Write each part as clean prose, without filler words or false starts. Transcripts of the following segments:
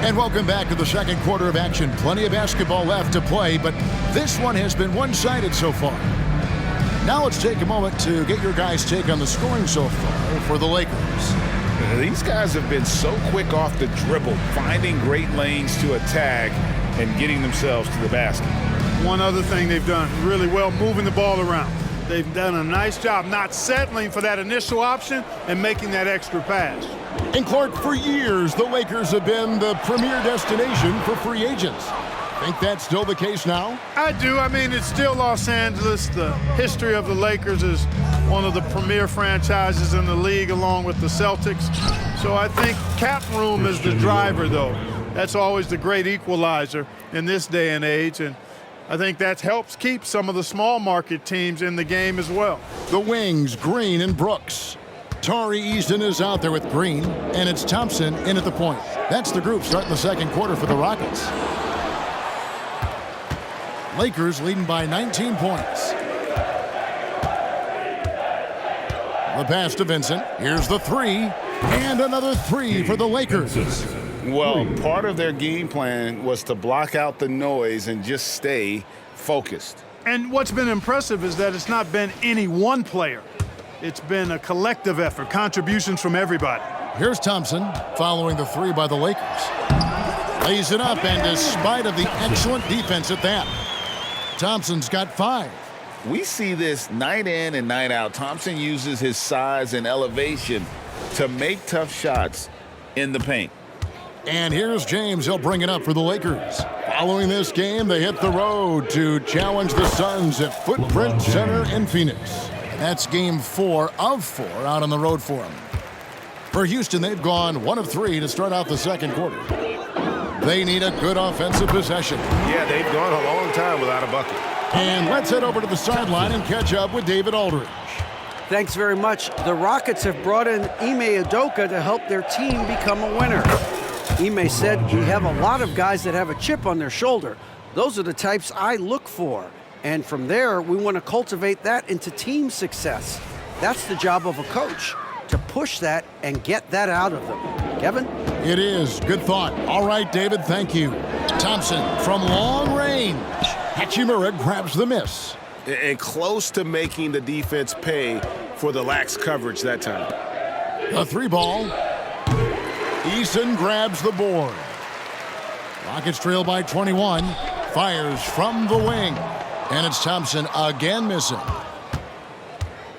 And welcome back to the second quarter of action. Plenty of basketball left to play, but this one has been one-sided so far. Now let's take a moment to get your guys' take on the scoring so far for the Lakers. These guys have been so quick off the dribble, finding great lanes to attack and getting themselves to the basket. One other thing they've done really well, moving the ball around. They've done a nice job not settling for that initial option and making that extra pass. And Clark, for years, the Lakers have been the premier destination for free agents. Think that's still the case now? I do. I mean, it's still Los Angeles. The history of the Lakers is one of the premier franchises in the league along with the Celtics. So I think cap room is the driver, though. That's always the great equalizer in this day and age. And I think that helps keep some of the small market teams in the game as well. The wings, Green and Brooks. Tari Eason is out there with Green, and it's Thompson in at the point. That's the group starting the second quarter for the Rockets. Lakers leading by 19 points. The pass to Vincent. Here's the three, and another three for the Lakers. Well, part of their game plan was to block out the noise and just stay focused. And what's been impressive is that it's not been any one player. It's been a collective effort, contributions from everybody. Here's Thompson following the three by the Lakers. Lays it up, and despite of the excellent defense at that, Thompson's got 5. We see this night in and night out. Thompson uses his size and elevation to make tough shots in the paint. And here's James. He'll bring it up for the Lakers. Following this game, they hit the road to challenge the Suns at Footprint Center in Phoenix. That's game 4 of 4 out on the road for them. For Houston, they've gone 1 of 3 to start out the second quarter. They need a good offensive possession. Yeah, they've gone a long time without a bucket. And let's head over to the sideline and catch up with David Aldridge. Thanks very much. The Rockets have brought in Ime Udoka to help their team become a winner. Ime said, "We have a lot of guys that have a chip on their shoulder. Those are the types I look for. And from there, we want to cultivate that into team success. That's the job of a coach, to push that and get that out of them." Kevin? It is. Good thought. All right, David, thank you. Thompson from long range. Hachimura grabs the miss. And close to making the defense pay for the lax coverage that time. The 3 ball. Eason grabs the board. Rockets trail by 21. Fires from the wing. And it's Thompson again missing.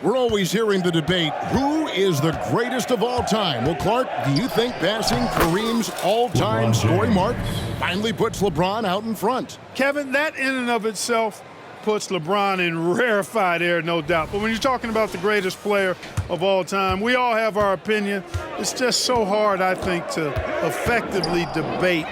We're always hearing the debate, who is the greatest of all time? Well, Clark, do you think passing Kareem's all-time scoring mark finally puts LeBron out in front? Kevin, that in and of itself puts LeBron in rarefied air, no doubt. But when you're talking about the greatest player of all time, we all have our opinion. It's just so hard, I think, to effectively debate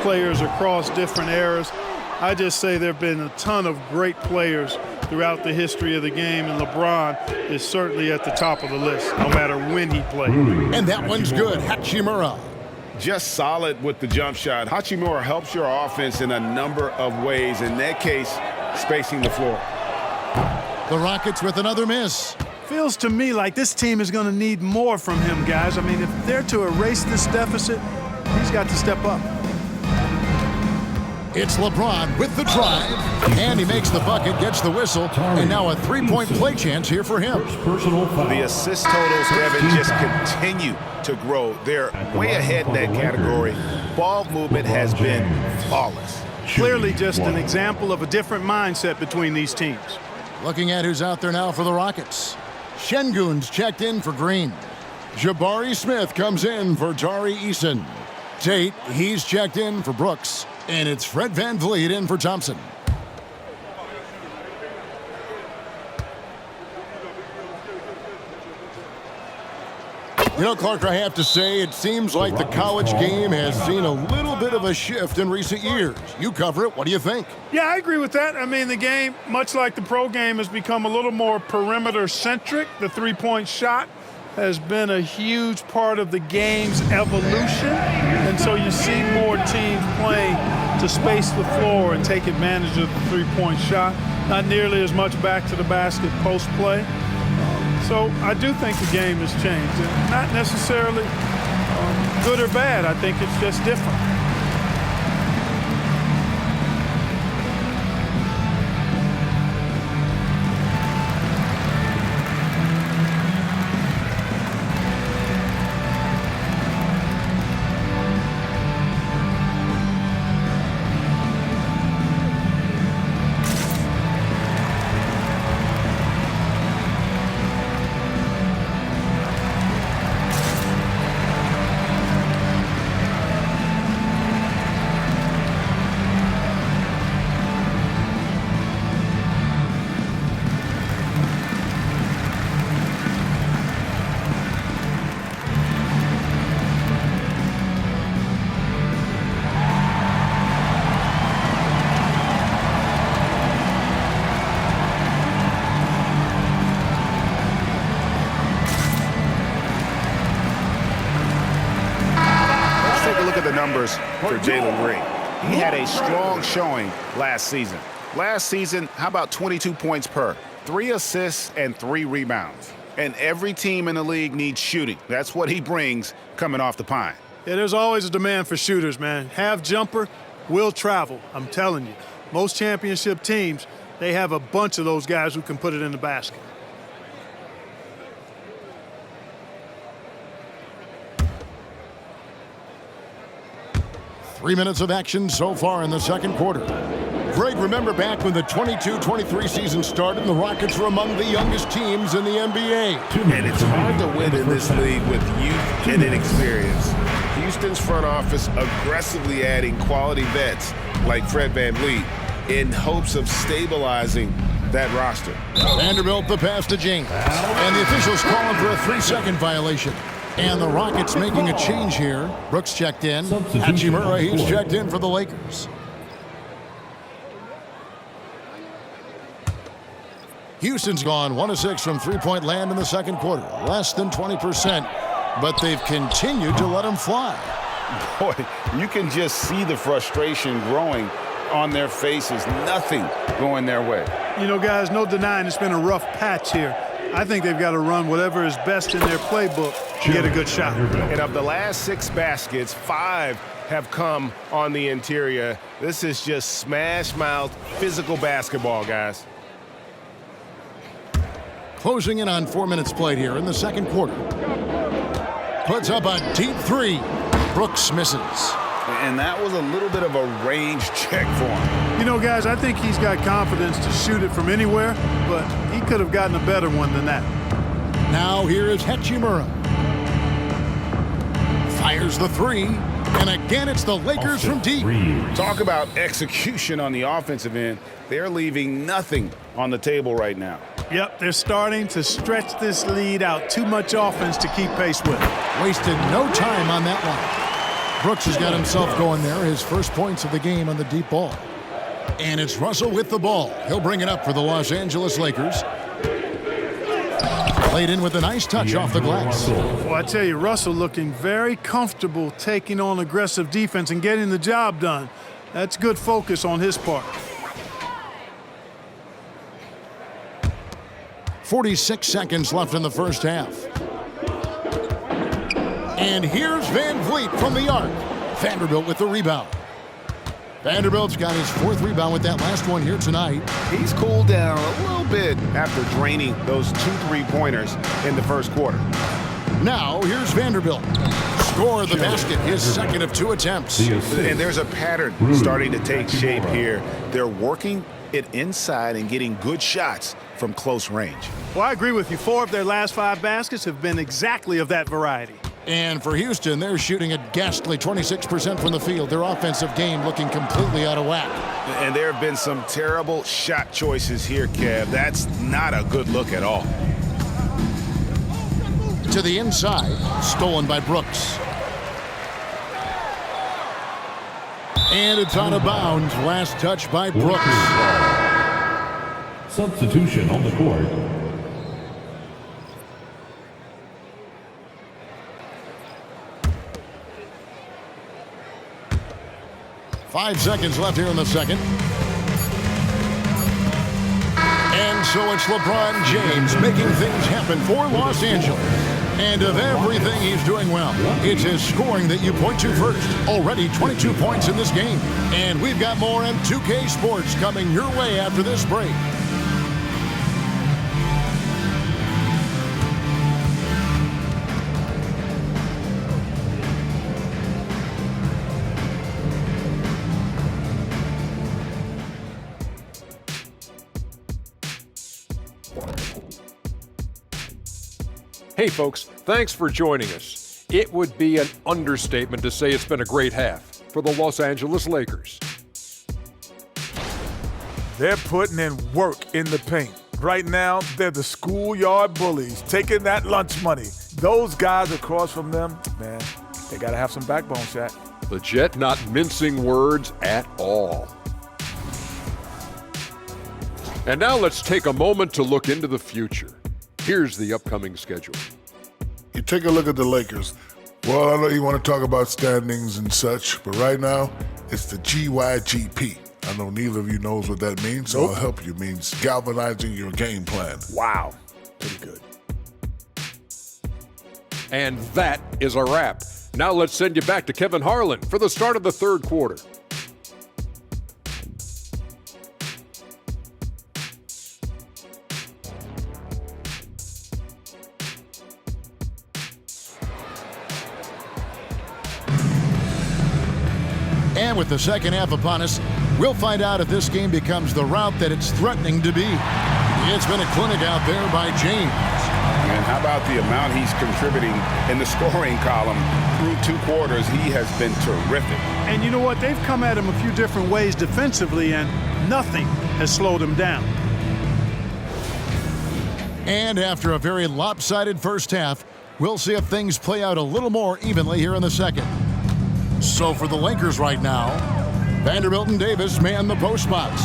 players across different eras. I just say there have been a ton of great players throughout the history of the game, and LeBron is certainly at the top of the list, no matter when he played. And that one's good. Hachimura. Just solid with the jump shot. Hachimura helps your offense in a number of ways. In that case, spacing the floor. The Rockets with another miss. Feels to me like this team is going to need more from him, guys. I mean, if they're to erase this deficit, he's got to step up. It's LeBron with the drive, and he makes the bucket, gets the whistle, and now a 3-point play chance here for him. The assist totals, Kevin, just continue to grow. They're way ahead in that category. Ball movement has been flawless. Clearly just an example of a different mindset between these teams. Looking at who's out there now for the Rockets. Şengün's checked in for Green. Jabari Smith comes in for Tari Eason. Tate, he's checked in for Brooks. And it's Fred VanVleet in for Thompson. You know, Clark, I have to say, it seems like the college game has seen a little bit of a shift in recent years. You cover it. What do you think? Yeah, I agree with that. I mean, the game, much like the pro game, has become a little more perimeter-centric. The three-point shot has been a huge part of the game's evolution. And so you see more teams playing to space the floor and take advantage of the three-point shot. Not nearly as much back to the basket post-play. So I do think the game has changed. And not necessarily good or bad. I think it's just different. look at the numbers for Jalen Green. He had a strong showing last season. Last season, how about 22 points per, 3 assists and 3 rebounds. And every team in the league needs shooting. That's what he brings coming off the pine. Yeah, there's always a demand for shooters, man. Have jumper, will travel. I'm telling you. Most championship teams, they have a bunch of those guys who can put it in the basket. Three minutes of action so far in the second quarter. Greg, remember back when the 22-23 season started, the Rockets were among the youngest teams in the NBA. And it's hard to win in this league with youth and inexperience. Houston's front office aggressively adding quality vets like Fred VanVleet in hopes of stabilizing that roster. Vanderbilt the pass to James. And the officials calling for a 3-second violation. And the Rockets making a change here. Brooks checked in. Hachimura, he's checked in for the Lakers. Houston's gone 1 of 6 from three-point land in the second quarter. Less than 20%, but they've continued to let them fly. Boy, you can just see the frustration growing on their faces. Nothing going their way. You know, guys, no denying it's been a rough patch here. I think they've got to run whatever is best in their playbook to get a good shot. And of the last 6 baskets, 5 have come on the interior. This is just smash-mouth physical basketball, guys. Closing in on 4 minutes played here in the second quarter. Puts up a deep 3. Brooks misses. And that was a little bit of a range check for him. You know, guys, I think he's got confidence to shoot it from anywhere, but he could have gotten a better one than that. Now here is Hachimura. Fires the 3. And again, it's the Lakers from deep. Talk about execution on the offensive end. They're leaving nothing on the table right now. Yep, they're starting to stretch this lead out. Too much offense to keep pace with. Wasted no time on that one. Brooks has got himself going there. His first points of the game on the deep ball. And it's Russell with the ball. He'll bring it up for the Los Angeles Lakers. Played in with a nice touch off the glass. Well, I tell you, Russell looking very comfortable taking on aggressive defense and getting the job done. That's good focus on his part. 46 seconds left in the first half. And here's VanVleet from the arc. Vanderbilt with the rebound. Vanderbilt's got his 4th rebound with that last one here tonight. He's cooled down a little bit after draining those 2 3-pointers in the first quarter. Now here's Vanderbilt. Score the basket, his second of 2 attempts. And there's a pattern starting to take shape here. They're working it inside and getting good shots from close range. Well, I agree with you. 4 of their last 5 baskets have been exactly of that variety. And for Houston, they're shooting a ghastly 26% from the field. Their offensive game looking completely out of whack. And there have been some terrible shot choices here, Kev. That's not a good look at all. To the inside, stolen by Brooks. And it's out of bounds. Last touch by Brooks. Substitution on the court. Five seconds left here in the second. And so it's LeBron James making things happen for Los Angeles. And of everything he's doing well, it's his scoring that you point to first. Already 22 points in this game. And we've got more M2K Sports coming your way after this break. Hey folks, thanks for joining us. It would be an understatement to say it's been a great half for the Los Angeles Lakers. They're putting in work in the paint. Right now, they're the schoolyard bullies, taking that lunch money. Those guys across from them, man, they gotta have some backbone, Shaq. The Jet not mincing words at all. And now let's take a moment to look into the future. Here's the upcoming schedule. You take a look at the Lakers. Well, I know you want to talk about standings and such, but right now, it's the GYGP. I know neither of you knows what that means, so I'll help you. It means galvanizing your game plan. Wow. Pretty good. And that is a wrap. Now let's send you back to Kevin Harlan for the start of the third quarter. And with the second half upon us, we'll find out if this game becomes the route that it's threatening to be. It's been a clinic out there by James. And how about the amount he's contributing in the scoring column through 2 quarters? He has been terrific. And you know what? They've come at him a few different ways defensively, and nothing has slowed him down. And after a very lopsided first half, we'll see if things play out a little more evenly here in the second. So for the Lakers right now, Vanderbilt and Davis man the post spots.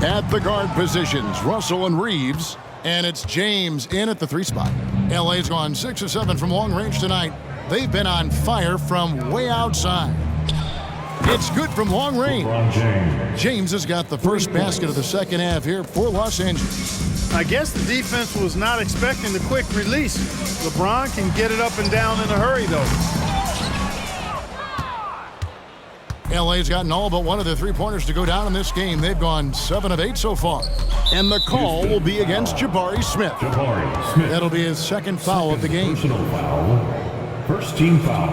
At the guard positions, Russell and Reeves. And it's James in at the 3 spot. LA's gone 6 of 7 from long range tonight. They've been on fire from way outside. It's good from long range. James has got the first basket of the second half here for Los Angeles. I guess the defense was not expecting the quick release. LeBron can get it up and down in a hurry, though. LA's gotten all but one of the 3-pointers to go down in this game. They've gone 7 of 8 so far. And the call will be against Jabari Smith. That'll be his second foul of the game. Personal foul. First team foul.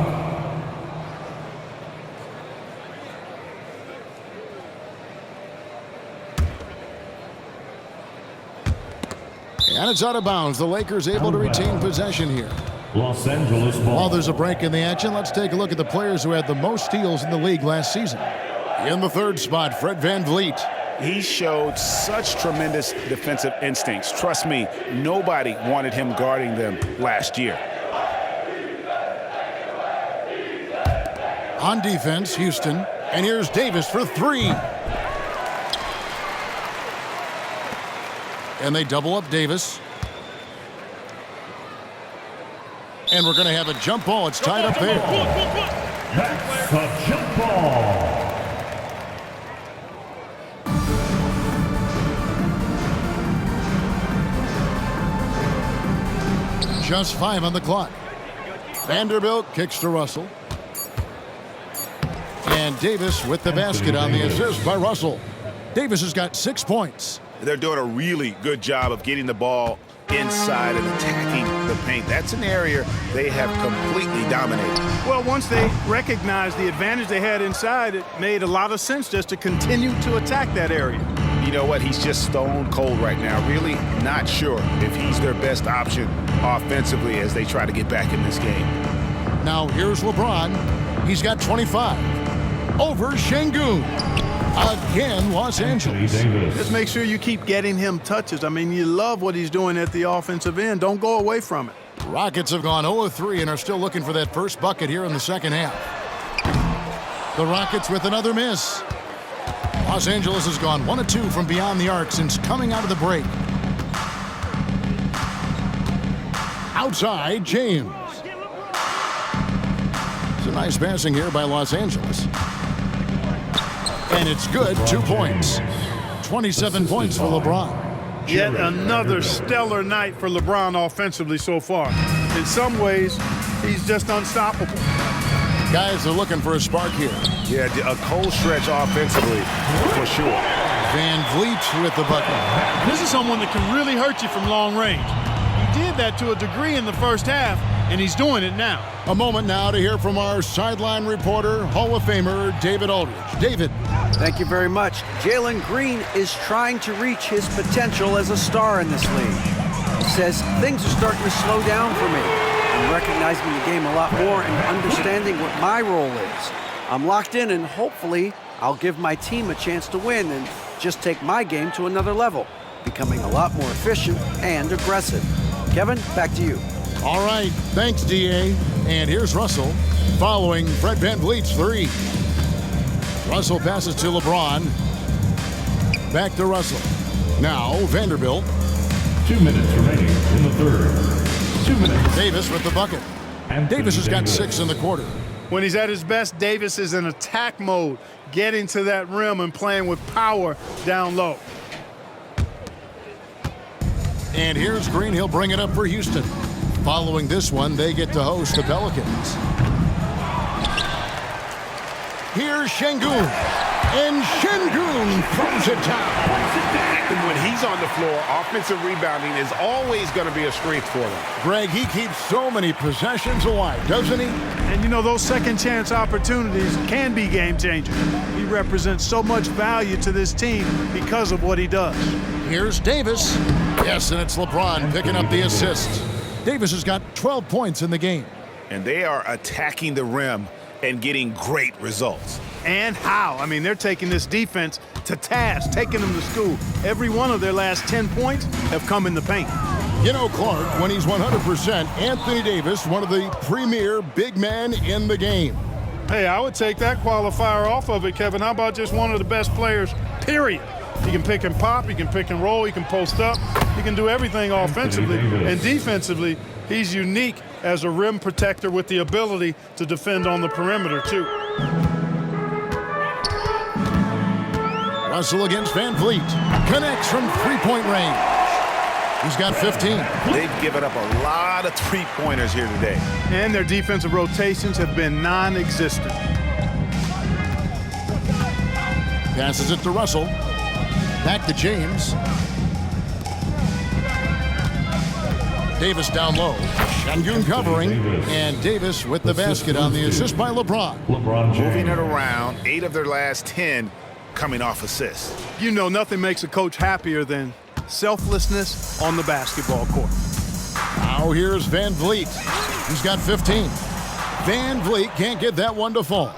And it's out of bounds. The Lakers able to retain possession here. Los Angeles ball. While there's a break in the action, let's take a look at the players who had the most steals in the league last season. In the 3rd spot, Fred VanVleet. He showed such tremendous defensive instincts. Trust me, nobody wanted him guarding them last year. On defense, Houston. And here's Davis for 3. And they double up Davis. And we're going to have a jump ball. It's tied up there. That's a jump ball. Just 5 on the clock. Vanderbilt kicks to Russell. And Davis with the basket on the assist by Russell. Davis has got 6 points. They're doing a really good job of getting the ball inside and attacking the paint. That's an area they have completely dominated. Well, once they recognized the advantage they had inside, it made a lot of sense just to continue to attack that area. You know what? He's just stone cold right now. Really not sure if he's their best option offensively as they try to get back in this game. Now here's LeBron. He's got 25. Over Şengün. Again, Los Angeles. Just make sure you keep getting him touches. I mean, you love what he's doing at the offensive end. Don't go away from it. Rockets have gone 0 of 3 and are still looking for that first bucket here in the second half. The Rockets with another miss. Los Angeles has gone 1 of 2 from beyond the arc since coming out of the break. Outside, James. It's a nice passing here by Los Angeles. And it's good, 2 points. 27 points for LeBron. Yet another stellar night for LeBron offensively so far. In some ways, he's just unstoppable. Guys are looking for a spark here. Yeah, a cold stretch offensively, for sure. VanVleet with the bucket. This is someone that can really hurt you from long range. He did that to a degree in the first half, and he's doing it now. A moment now to hear from our sideline reporter, Hall of Famer David Aldridge. David. Thank you very much. Jalen Green is trying to reach his potential as a star in this league. He says things are starting to slow down for me. I'm recognizing the game a lot more and understanding what my role is. I'm locked in, and hopefully I'll give my team a chance to win and just take my game to another level, becoming a lot more efficient and aggressive. Kevin, back to you. All right, thanks, D.A. And here's Russell following Fred VanVleet's 3. Russell passes to LeBron. Back to Russell. Now Vanderbilt. 2 minutes remaining in the third. 2 minutes. Davis with the bucket. Davis has got 6 in the quarter. When he's at his best, Davis is in attack mode, getting to that rim and playing with power down low. And here's Green. He'll bring it up for Houston. Following this one, they get to host the Pelicans. Here's Şengün. And Şengün throws it down. And when he's on the floor, offensive rebounding is always going to be a strength for them. Greg, he keeps so many possessions alive, doesn't he? And you know, those second chance opportunities can be game changers. He represents so much value to this team because of what he does. Here's Davis. Yes, and it's LeBron picking up the assist. Davis has got 12 points in the game. And they are attacking the rim and getting great results. And how? I mean, they're taking this defense to task, taking them to school. Every one of their last 10 points have come in the paint. You know, Clark, when he's 100%, Anthony Davis, one of the premier big men in the game. Hey, I would take that qualifier off of it, Kevin. How about just one of the best players, period? He can pick and pop, he can pick and roll, he can post up, he can do everything offensively. And defensively, he's unique as a rim protector with the ability to defend on the perimeter, too. Russell against Van Vliet. Connects from three-point range. He's got 15. They've given up a lot of three-pointers here today. And their defensive rotations have been non-existent. Passes it to Russell. Back to James. Davis down low. Şengün covering. And Davis with the basket on the assist by LeBron. Moving it around, 8 of their last 10 coming off assists. You know, nothing makes a coach happier than selflessness on the basketball court. Now here's Van Vliet. He's got 15. Van Vliet can't get that one to fall.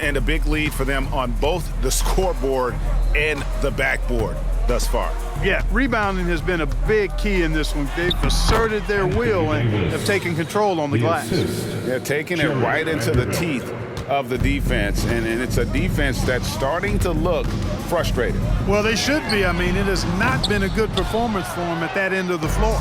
And a big lead for them on both the scoreboard and the backboard thus far. Yeah, rebounding has been a big key in this one. They've asserted their will and have taken control on the glass. They're taking it right into the teeth of the defense, and it's a defense that's starting to look frustrated. Well, they should be. I mean, it has not been a good performance for them at that end of the floor.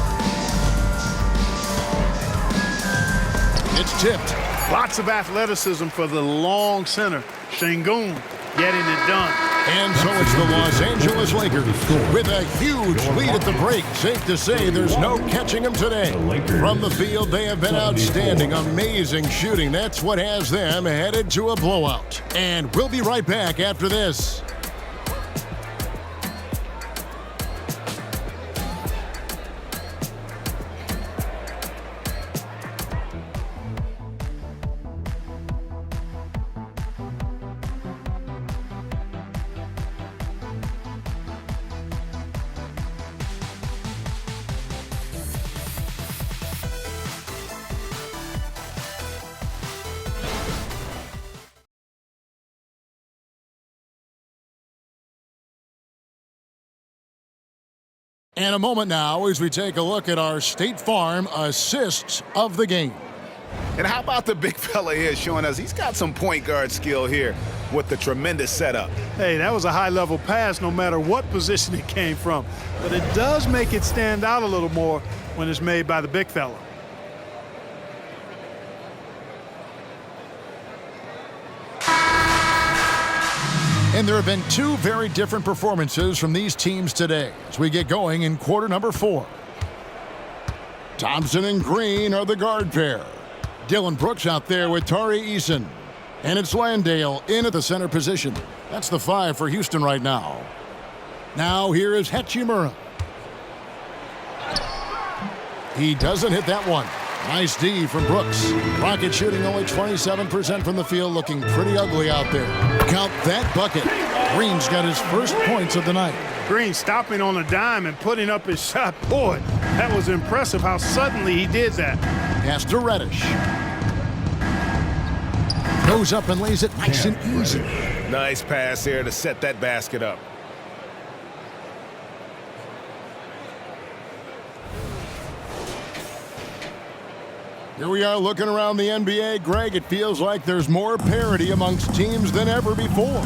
It's tipped. Lots of athleticism for the long center. Şengün getting it done. And so it's the Los Angeles Lakers with a huge lead at the break. Safe to say there's no catching them today. From the field, they have been outstanding. Amazing shooting. That's what has them headed to a blowout. And we'll be right back after this. And a moment now as we take a look at our State Farm assists of the game. And how about the big fella here showing us he's got some point guard skill here with the tremendous setup. Hey, that was a high-level pass no matter what position it came from. But it does make it stand out a little more when it's made by the big fella. And there have been 2 very different performances from these teams today as we get going in quarter number 4. Thompson and Green are the guard pair. Dylan Brooks out there with Tari Eason. And it's Landale in at the center position. That's the 5 for Houston right now. Now here is Hachimura. He doesn't hit that one. Nice D from Brooks. Rockets shooting only 27% from the field, looking pretty ugly out there. Count that bucket. Green's got his first points of the night. Green stopping on a dime and putting up his shot. Boy, that was impressive how suddenly he did that. Pass to Reddish. Goes up and lays it nice and easy. Nice pass there to set that basket up. Here we are looking around the NBA. Greg, it feels like there's more parity amongst teams than ever before.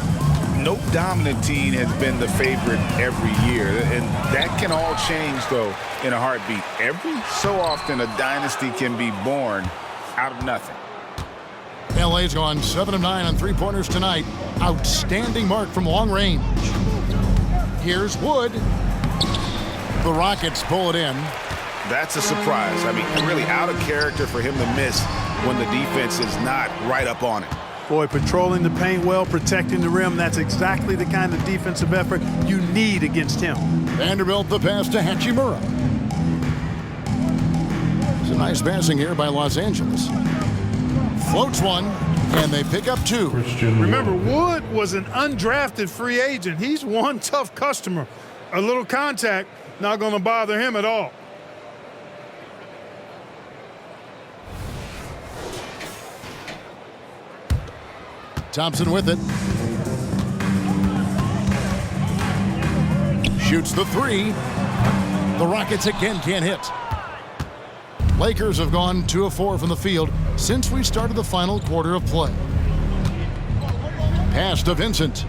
No dominant team has been the favorite every year, and that can all change, though, in a heartbeat. Every so often, a dynasty can be born out of nothing. LA's gone 7 of 9 on three-pointers tonight. Outstanding mark from long range. Here's Wood. The Rockets pull it in. That's a surprise. I mean, really out of character for him to miss when the defense is not right up on it. Boy, patrolling the paint well, protecting the rim, that's exactly the kind of defensive effort you need against him. Vanderbilt the pass to Hachimura. It's a nice passing here by Los Angeles. Floats one, and they pick up 2. Remember, Wood was an undrafted free agent. He's one tough customer. A little contact, not going to bother him at all. Thompson with it. Shoots the 3. The Rockets again can't hit. Lakers have gone 2 of 4 from the field since we started the final quarter of play. Pass to Vincent.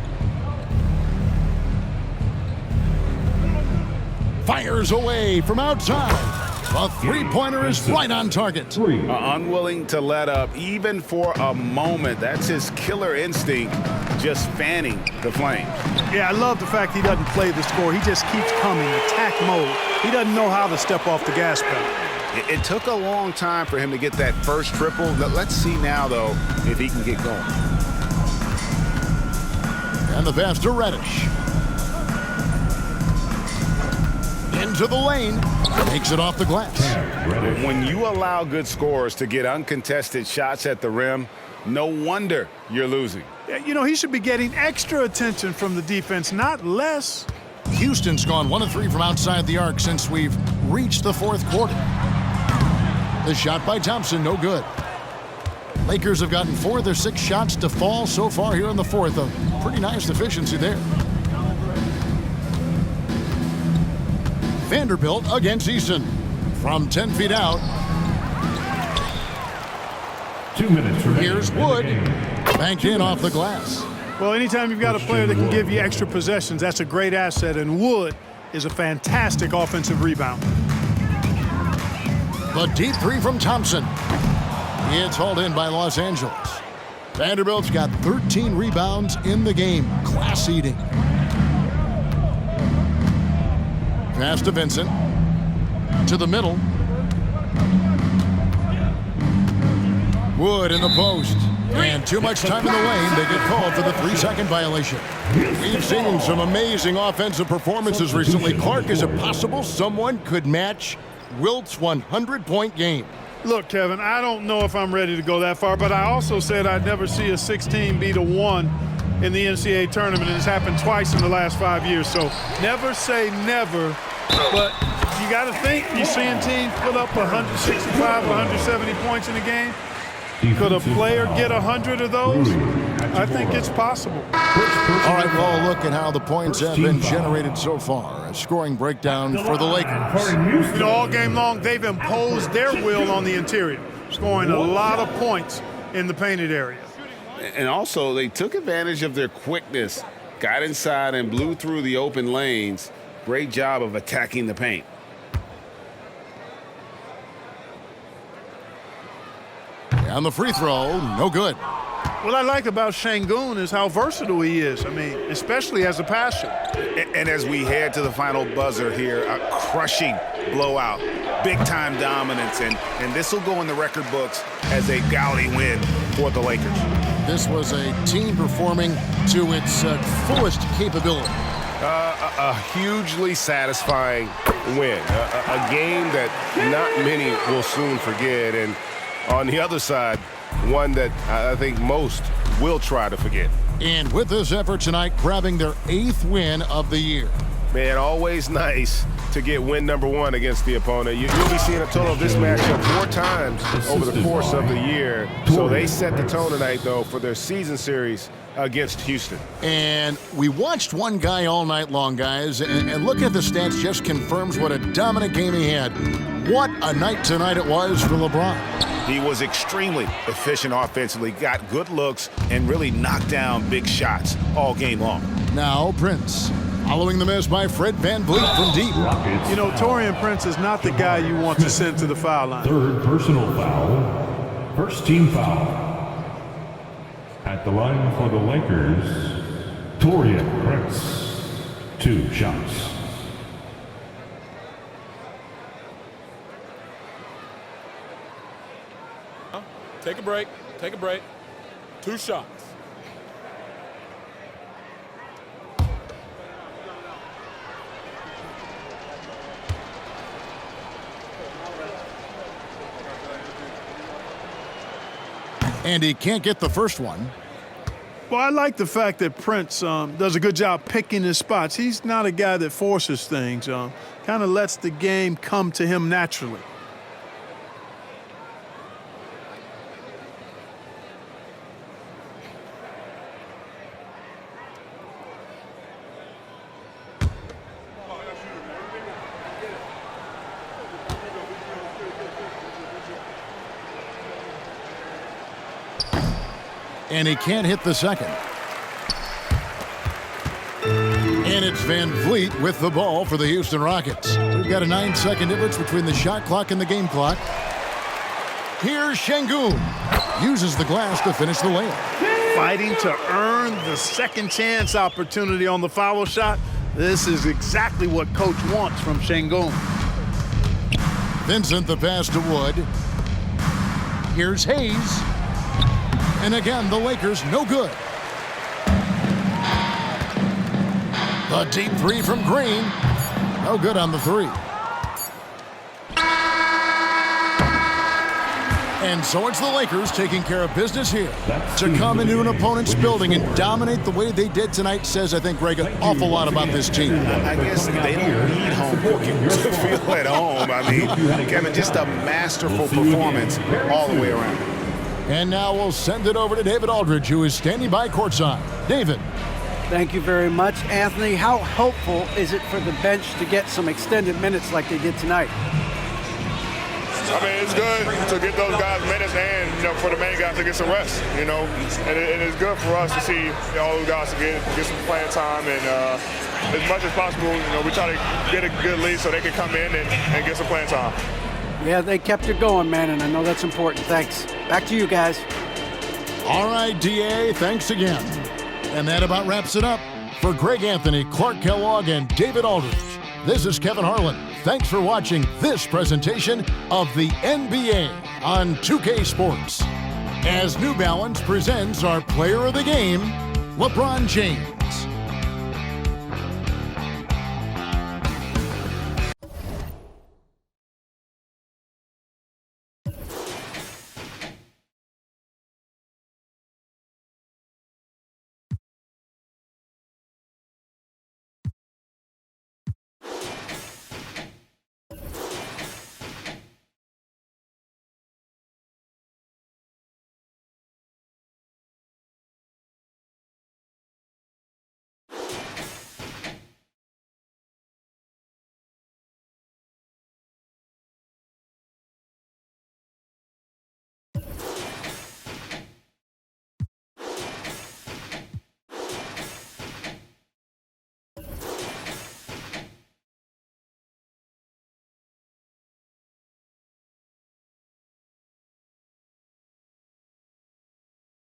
Fires away from outside. A three-pointer is right on target. Unwilling to let up even for a moment. That's his killer instinct, just fanning the flames. Yeah, I love the fact he doesn't play the score. He just keeps coming, attack mode. He doesn't know how to step off the gas pedal. It took a long time for him to get that first triple. Let's see now, though, if he can get going. And the pass to Reddish. Into the lane. Takes it off the glass. When you allow good scorers to get uncontested shots at the rim, no wonder you're losing. You know, he should be getting extra attention from the defense, not less. Houston's gone 1 of 3 from outside the arc since we've reached the 4th quarter. The shot by Thompson, no good. Lakers have gotten 4 of their 6 shots to fall so far here in the 4th. A pretty nice efficiency there. Vanderbilt against Eason. From 10 feet out. 2 minutes remaining. Here's Wood. Banked in off the glass. Well, anytime you've got a player that can give you extra possessions, that's a great asset, and Wood is a fantastic offensive rebounder. The deep 3 from Thompson. It's hauled in by Los Angeles. Vanderbilt's got 13 rebounds in the game. Class eating. Pass to Vincent. To the middle. Wood in the post. And too much time in the lane. They get called for the 3-second violation. We've seen some amazing offensive performances recently. Clark, is it possible someone could match Wilt's 100-point game? Look, Kevin, I don't know if I'm ready to go that far, but I also said I'd never see a 16 beat a 1 in the NCAA tournament, and it's happened twice in the last 5 years. So never say never, but you got to think you're seeing teams put up 165, 170 points in a game. Could a player get 100 of those? I think it's possible. All right, well, look at how the points have been generated so far. A scoring breakdown for the Lakers. You know, all game long, they've imposed their will on the interior, scoring a lot of points in the painted area. And also, they took advantage of their quickness, got inside and blew through the open lanes. Great job of attacking the paint. And the free throw, no good. What I like about Şengün is how versatile he is. I mean, especially as a passer. And as we head to the final buzzer here, a crushing blowout, big-time dominance, and this will go in the record books as a gaudy win for the Lakers. This was a team performing to its fullest capability. A hugely satisfying win, a game that not many will soon forget, and on the other side, one that I think most will try to forget. And with this effort tonight, grabbing their 8th win of the year. Man, always nice to get win number 1 against the opponent. You'll be seeing a total of this matchup 4 times over the course of the year. So they set the tone tonight, though, for their season series against Houston. And we watched one guy all night long, guys, and looking at the stats just confirms what a dominant game he had. What a night tonight it was for LeBron. He was extremely efficient offensively, got good looks, and really knocked down big shots all game long. Now Prince, following the miss by Fred VanVleet from deep. You know, Taurean Prince is not the guy you want to send to the foul line. 3rd personal foul. First team foul. At the line for the Lakers, Taurean Prince. 2 shots. Take a break. Take a break. 2 shots. And he can't get the first one. Well, I like the fact that Prince does a good job picking his spots. He's not a guy that forces things. Kind of lets the game come to him naturally. And he can't hit the second. And it's Van Vliet with the ball for the Houston Rockets. We've got a 9-second difference between the shot clock and the game clock. Here's Şengün. Uses the glass to finish the layup. Fighting to earn the second chance opportunity on the foul shot. This is exactly what Coach wants from Şengün. Vincent the pass to Wood. Here's Hayes. And again, the Lakers no good. The deep 3 from Green. No good on the 3. And so it's the Lakers taking care of business here. To come into an opponent's building and dominate the way they did tonight says, I think, Greg, an awful lot about this team. I guess they don't need home cooking to feel at home. I mean, Kevin, just a masterful performance all the way around. And now we'll send it over to David Aldridge, who is standing by courtside. David. Thank you very much, Anthony. How helpful is it for the bench to get some extended minutes like they did tonight? I mean, it's good to get those guys minutes and, for the main guys to get some rest, And it's good for us to see all those guys to get some playing time. And as much as possible, we try to get a good lead so they can come in and get some playing time. Yeah, they kept it going, man, and I know that's important. Thanks. Back to you guys. All right, DA, thanks again. And that about wraps it up. For Greg Anthony, Clark Kellogg, and David Aldridge, this is Kevin Harlan. Thanks for watching this presentation of the NBA on 2K Sports. As New Balance presents our player of the game, LeBron James.